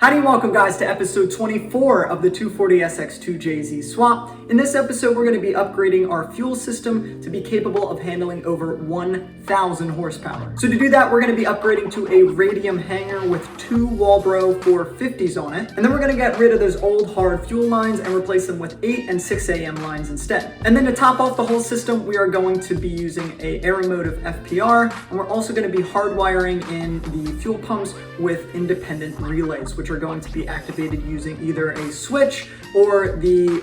Howdy and welcome guys to episode 24 of the 240SX2JZ swap. In this episode we're going to be upgrading our fuel system to be capable of handling over 1,000 horsepower. So to do that we're going to be upgrading to a Radium hanger with two Walbro 450s on it. And then we're going to get rid of those old hard fuel lines and replace them with 8 and 6 AM lines instead. And then to top off the whole system we are going to be using a Aeromotive FPR, and we're also going to be hardwiring in the fuel pumps with independent relays, which are going to be activated using either a switch or the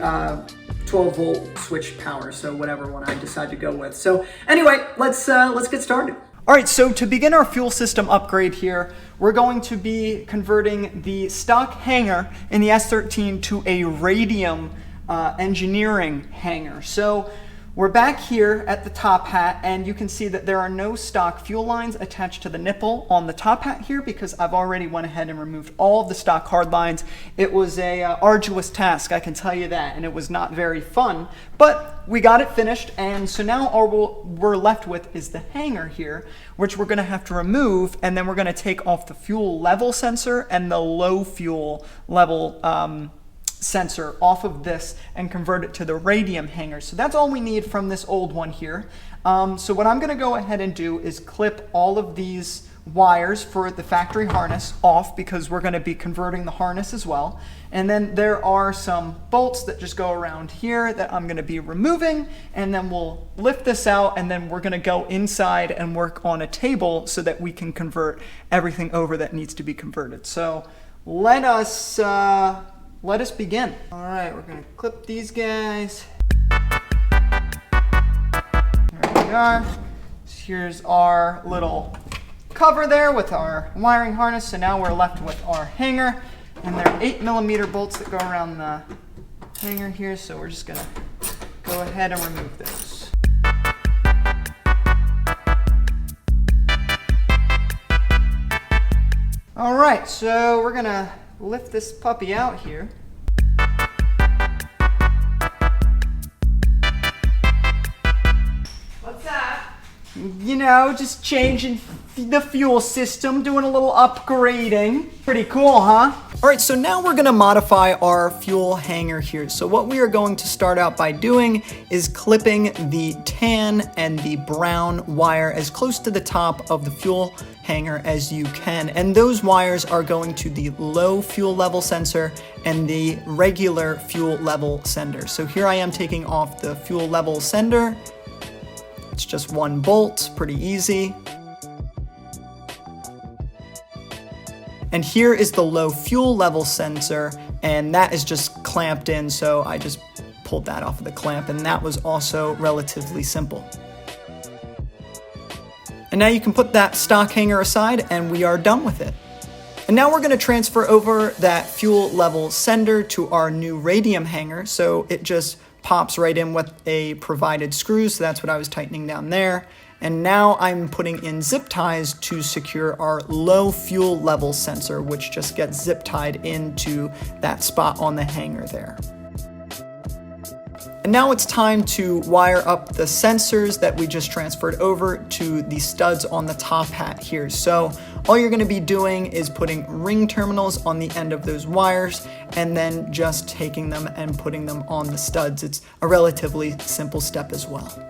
12 volt switch power, so whatever one I decide to go with. So anyway, let's get started. All right, so to begin our fuel system upgrade here, we're going to be converting the stock hanger in the S13 to a Radium engineering hanger. So we're back here at the top hat, and you can see that there are no stock fuel lines attached to the nipple on the top hat here because I've already went ahead and removed all of the stock hard lines. It was a arduous task, I can tell you that, and it was not very fun, but we got it finished, and so now all we're left with is the hanger here, which we're going to have to remove, and then we're going to take off the fuel level sensor and the low fuel level sensor off of this and convert it to the Radium hanger. So that's all we need from this old one here. So what I'm going to go ahead and do is clip all of these wires for the factory harness off because we're going to be converting the harness as well. And then there are some bolts that just go around here that I'm going to be removing, and then we'll lift this out, and then we're going to go inside and work on a table so that we can convert everything over that needs to be converted. So let us begin. All right, we're gonna clip these guys. There we are. So here's our little cover there with our wiring harness. So now we're left with our hanger, and there are 8mm bolts that go around the hanger here. So we're just gonna go ahead and remove those. All right, so we're gonna lift this puppy out here. What's that? You know, just changing the fuel system, doing a little upgrading. Pretty cool, huh? All right, so now we're gonna modify our fuel hanger here. So what we are going to start out by doing is clipping the tan and the brown wire as close to the top of the fuel hanger as you can. And those wires are going to the low fuel level sensor and the regular fuel level sender. So here I am taking off the fuel level sender. It's just one bolt, pretty easy. And here is the low fuel level sensor, and that is just clamped in, so I just pulled that off of the clamp, and that was also relatively simple. And now you can put that stock hanger aside, and we are done with it. And now we're going to transfer over that fuel level sender to our new Radium hanger, so it just pops right in with a provided screw, so that's what I was tightening down there. And now I'm putting in zip ties to secure our low fuel level sensor, which just gets zip tied into that spot on the hanger there. And now it's time to wire up the sensors that we just transferred over to the studs on the top hat here. So all you're going to be doing is putting ring terminals on the end of those wires and then just taking them and putting them on the studs. It's a relatively simple step as well.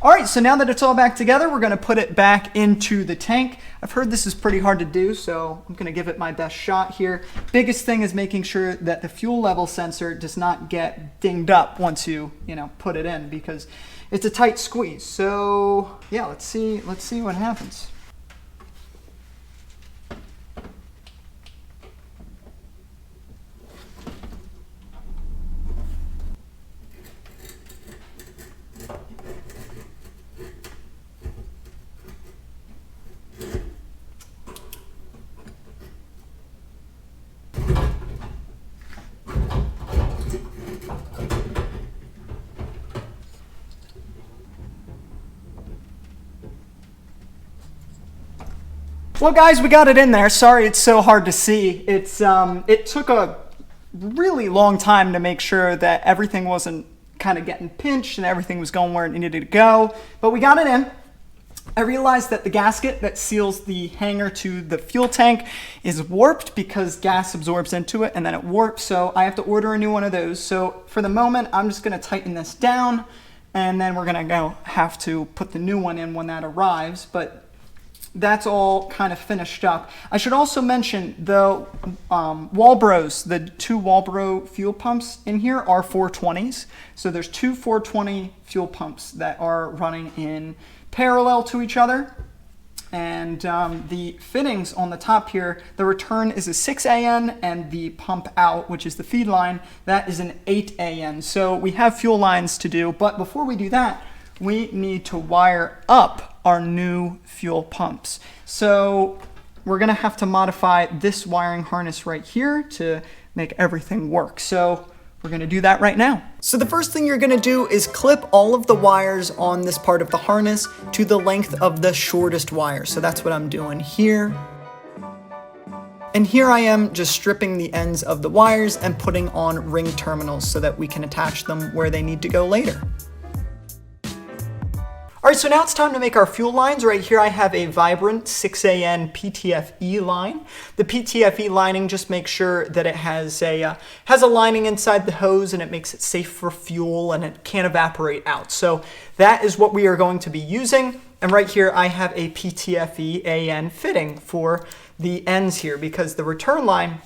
All right, so now that it's all back together, we're gonna put it back into the tank. I've heard this is pretty hard to do, so I'm gonna give it my best shot here. Biggest thing is making sure that the fuel level sensor does not get dinged up once you put it in, because it's a tight squeeze. So yeah, let's see what happens. Well guys, we got it in there. Sorry it's so hard to see. It took a really long time to make sure that everything wasn't kind of getting pinched and everything was going where it needed to go, but we got it in. I realized that the gasket that seals the hanger to the fuel tank is warped because gas absorbs into it and then it warps, so I have to order a new one of those. So for the moment, I'm just going to tighten this down, and then we're going to have to put the new one in when that arrives, but that's all kind of finished up. I should also mention the Walbros, the two Walbro fuel pumps in here are 420s. So there's two 420 fuel pumps that are running in parallel to each other. And the fittings on the top here, the return is a 6AN, and the pump out, which is the feed line, that is an 8AN. So we have fuel lines to do, but before we do that, we need to wire up our new fuel pumps. So we're gonna have to modify this wiring harness right here to make everything work. So we're gonna do that right now. So the first thing you're gonna do is clip all of the wires on this part of the harness to the length of the shortest wire. So that's what I'm doing here. And here I am just stripping the ends of the wires and putting on ring terminals so that we can attach them where they need to go later. All right, so now it's time to make our fuel lines. Right here I have a Vibrant 6AN PTFE line. The PTFE lining just makes sure that it has a lining inside the hose, and it makes it safe for fuel and it can't evaporate out. So that is what we are going to be using. And right here I have a PTFE AN fitting for the ends here, because the return line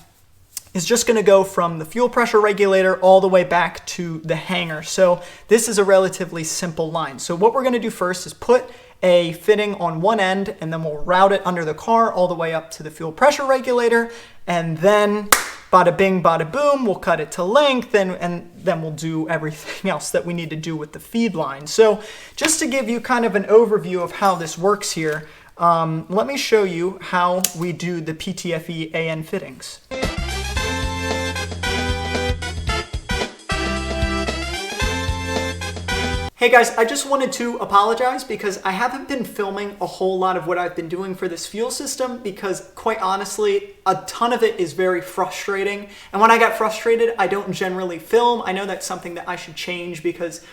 is just going to go from the fuel pressure regulator all the way back to the hanger. So this is a relatively simple line. So what we're going to do first is put a fitting on one end, and then we'll route it under the car all the way up to the fuel pressure regulator, and then bada bing, bada boom, we'll cut it to length, and then we'll do everything else that we need to do with the feed line. So just to give you kind of an overview of how this works here, let me show you how we do the PTFE AN fittings. Hey guys, I just wanted to apologize because I haven't been filming a whole lot of what I've been doing for this fuel system, because quite honestly, a ton of it is very frustrating. And when I get frustrated, I don't generally film. I know that's something that I should change, because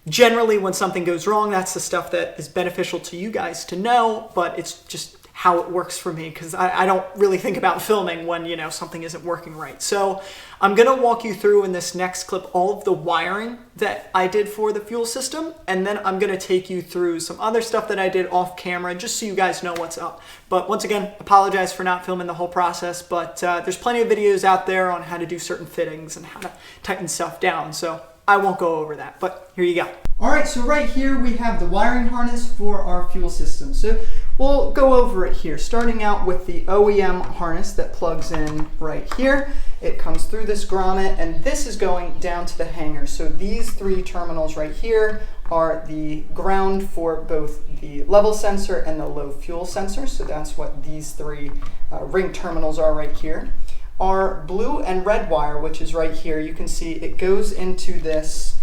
generally when something goes wrong, that's the stuff that is beneficial to you guys to know, but it's just how it works for me, because I don't really think about filming when, you know, something isn't working right. So I'm gonna walk you through in this next clip all of the wiring that I did for the fuel system, and then I'm gonna take you through some other stuff that I did off camera, just so you guys know what's up. But once again, apologize for not filming the whole process, but there's plenty of videos out there on how to do certain fittings and how to tighten stuff down, so I won't go over that, but here you go. All right, so right here we have the wiring harness for our fuel system. So we'll go over it here, starting out with the OEM harness that plugs in right here. It comes through this grommet, and this is going down to the hanger. So these three terminals right here are the ground for both the level sensor and the low fuel sensor. So that's what these three ring terminals are right here. Our blue and red wire, which is right here, you can see it goes into this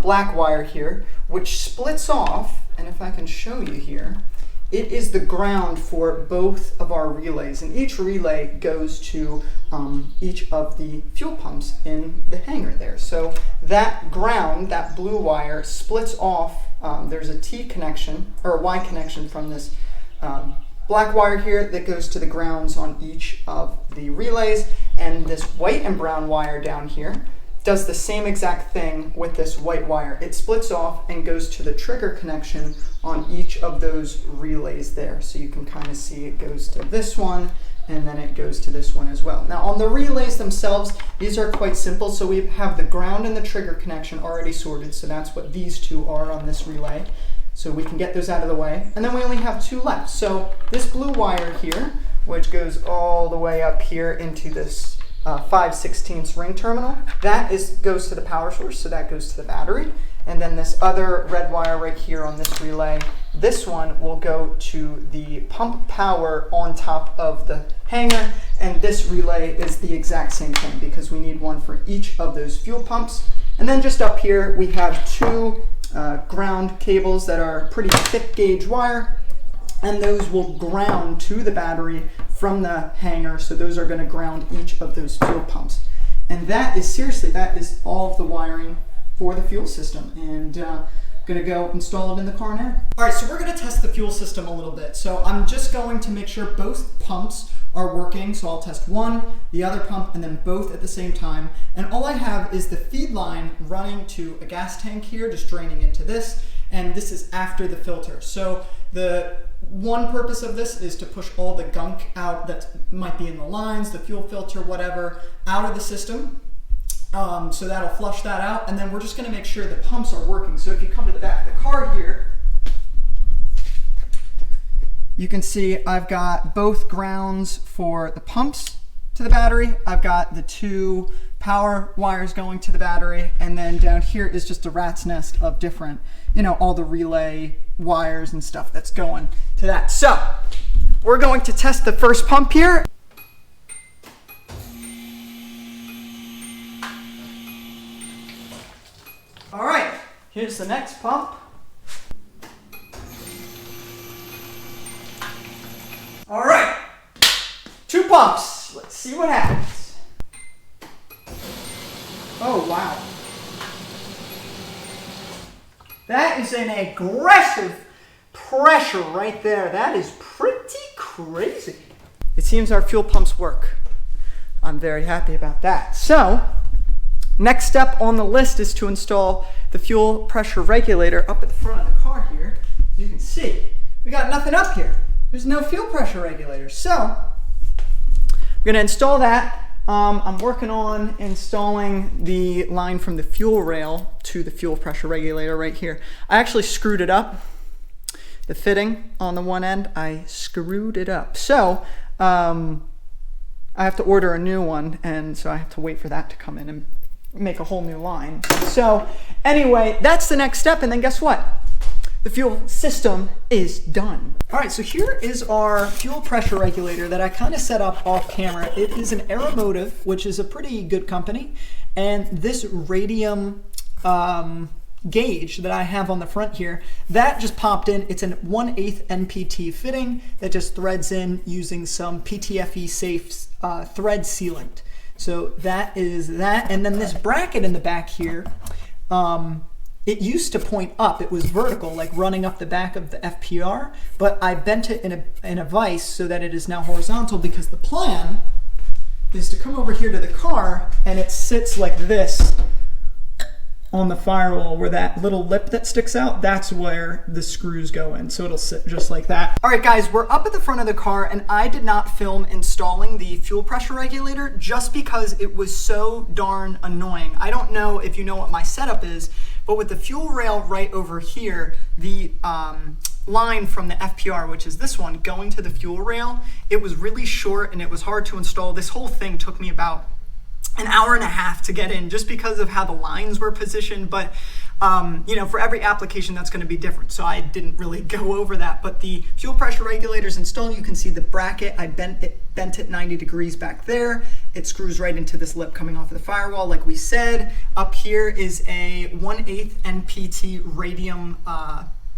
black wire here, which splits off, and if I can show you here, it is the ground for both of our relays, and each relay goes to each of the fuel pumps in the hanger there. So that ground, that blue wire, splits off. There's a T connection, or a Y connection from this black wire here that goes to the grounds on each of the relays, and this white and brown wire down here does the same exact thing with this white wire. It splits off and goes to the trigger connection on each of those relays there. So you can kind of see it goes to this one, and then it goes to this one as well. Now on the relays themselves, these are quite simple. So we have the ground and the trigger connection already sorted. So that's what these two are on this relay. So we can get those out of the way. And then we only have two left. So this blue wire here, which goes all the way up here into this 5/16 ring terminal, that goes to the power source, so that goes to the battery. And then this other red wire right here on this relay, this one will go to the pump power on top of the hanger, and this relay is the exact same thing because we need one for each of those fuel pumps. And then just up here we have two ground cables that are pretty thick gauge wire. and those will ground to the battery from the hanger. So those are going to ground each of those fuel pumps. And that is seriously, that is all of the wiring for the fuel system. And going to go install it in the car now. All right, so we're going to test the fuel system a little bit. So I'm just going to make sure both pumps are working. So I'll test one, the other pump, and then both at the same time. And all I have is the feed line running to a gas tank here, just draining into this. And this is after the filter. So the one purpose of this is to push all the gunk out that might be in the lines, the fuel filter, whatever, out of the system. So that'll flush that out, and then we're just going to make sure the pumps are working. So if you come to the back of the car here, you can see I've got both grounds for the pumps to the battery. I've got the two power wires going to the battery, and then down here is just a rat's nest of different, all the relay wires and stuff that's going to that. So we're going to test the first pump here. All right, here's the next pump. All right, 2 pumps. Let's see what happens. Oh, wow. That is an aggressive pressure right there. That is pretty crazy. It seems our fuel pumps work. I'm very happy about that. So, next step on the list is to install the fuel pressure regulator up at the front of the car here. As you can see, we got nothing up here. There's no fuel pressure regulator. So, I'm going to install that. I'm working on installing the line from the fuel rail to the fuel pressure regulator right here. I actually screwed it up. The fitting on the one end, I screwed it up. So, I have to order a new one, and so I have to wait for that to come in and make a whole new line. So anyway, that's the next step, and then guess what? The fuel system is done. All right, so here is our fuel pressure regulator that I kind of set up off camera. It is an Aeromotive, which is a pretty good company, and this Radium gauge that I have on the front here, that just popped in. It's an 1/8 NPT fitting that just threads in using some PTFE safe thread sealant. So that is that. And then this bracket in the back here, it used to point up. It was vertical, like running up the back of the FPR, but I bent it in a vise so that it is now horizontal, because the plan is to come over here to the car and it sits like this on the firewall, where that little lip that sticks out, that's where the screws go in. So it'll sit just like that. All right, guys, we're up at the front of the car, and I did not film installing the fuel pressure regulator just because it was so darn annoying. I don't know if you know what my setup is, but with the fuel rail right over here, the line from the FPR, which is this one, going to the fuel rail, it was really short and it was hard to install. This whole thing took me about an hour and a half to get in, just because of how the lines were positioned. But for every application that's going to be different, so I didn't really go over that. But the fuel pressure regulator is installed. You can see the bracket, I bent it 90 degrees back there. It screws right into this lip coming off of the firewall, like we said. Up here is a 1/8 NPT Radium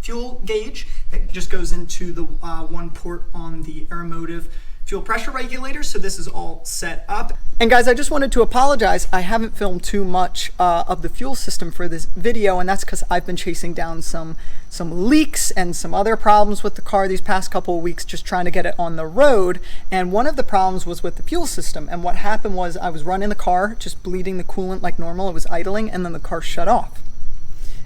fuel gauge that just goes into the one port on the Aeromotive fuel pressure regulator. So this is all set up. And guys, I just wanted to apologize. I haven't filmed too much of the fuel system for this video, and that's because I've been chasing down some leaks and some other problems with the car these past couple of weeks, just trying to get it on the road. And one of the problems was with the fuel system. And what happened was I was running the car, just bleeding the coolant like normal. It was idling, and then the car shut off.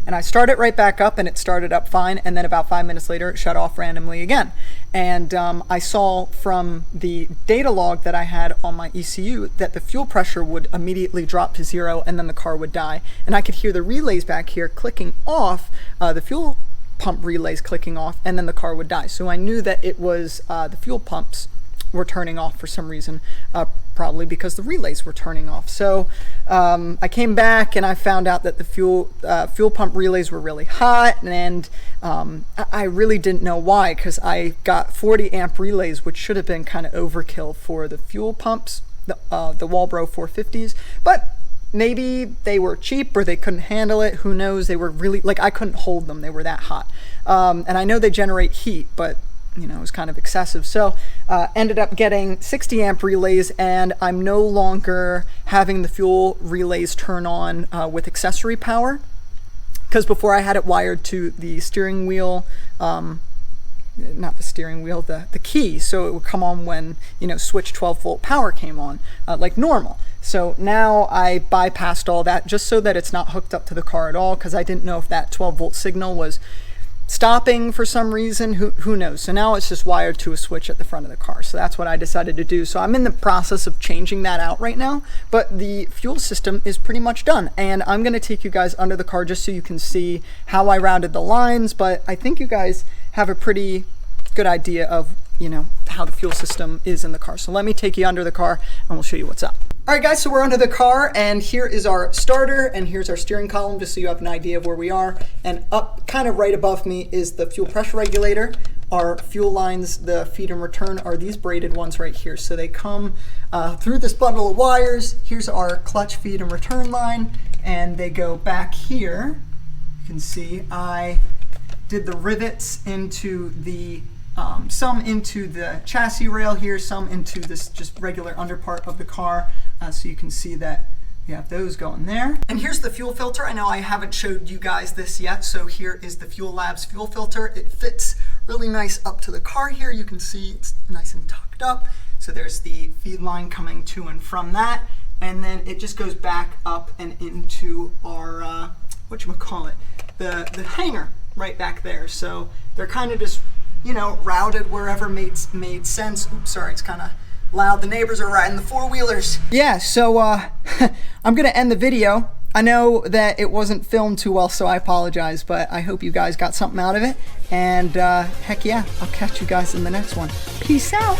And I started it right back up, and it started up fine, and then about 5 minutes later it shut off randomly again. And I saw from the data log that I had on my ECU that the fuel pressure would immediately drop to 0, and then the car would die. And I could hear the relays back here clicking off, the fuel pump relays clicking off, and then the car would die. So I knew that it was the fuel pumps were turning off for some reason, probably because the relays were turning off. So I came back and I found out that the fuel pump relays were really hot, and I really didn't know why, because I got 40 amp relays, which should have been kind of overkill for the fuel pumps, the Walbro 450s, but maybe they were cheap or they couldn't handle it. Who knows? They were really, like, I couldn't hold them. They were that hot. And I know they generate heat, but you know, it was kind of excessive. So ended up getting 60 amp relays, and I'm no longer having the fuel relays turn on with accessory power, because before I had it wired to the steering wheel, not the steering wheel, the key, so it would come on when, you know, switch 12 volt power came on, like normal. So now I bypassed all that just so that it's not hooked up to the car at all, because I didn't know if that 12 volt signal was stopping for some reason. Who knows? So now it's just wired to a switch at the front of the car. So that's what I decided to do. So I'm in the process of changing that out right now, but the fuel system is pretty much done. And I'm going to take you guys under the car just so you can see how I routed the lines, but I think you guys have a pretty good idea of, you know, how the fuel system is in the car. So let me take you under the car and we'll show you what's up. All right, guys, so we're under the car, and here is our starter, and here's our steering column, just so you have an idea of where we are. And up kind of right above me is the fuel pressure regulator. Our fuel lines, the feed and return, are these braided ones right here. So they come through this bundle of wires. Here's our clutch feed and return line, and they go back here. You can see I did the rivets into the some into the chassis rail here, some into this just regular underpart of the car, so you can see that we have those going there. And here's the fuel filter. I know I haven't showed you guys this yet, so here is the Fuel Labs fuel filter. It fits really nice up to the car here. You can see it's nice and tucked up. So there's the feed line coming to and from that, and then it just goes back up and into our whatchamacallit, the hanger right back there. So they're kind of just, you know, routed wherever made sense. Oops, sorry, it's kind of loud. The neighbors are riding the four-wheelers. Yeah, so I'm gonna end the video. I know that it wasn't filmed too well, so I apologize, but I hope you guys got something out of it. And heck yeah, I'll catch you guys in the next one. Peace out.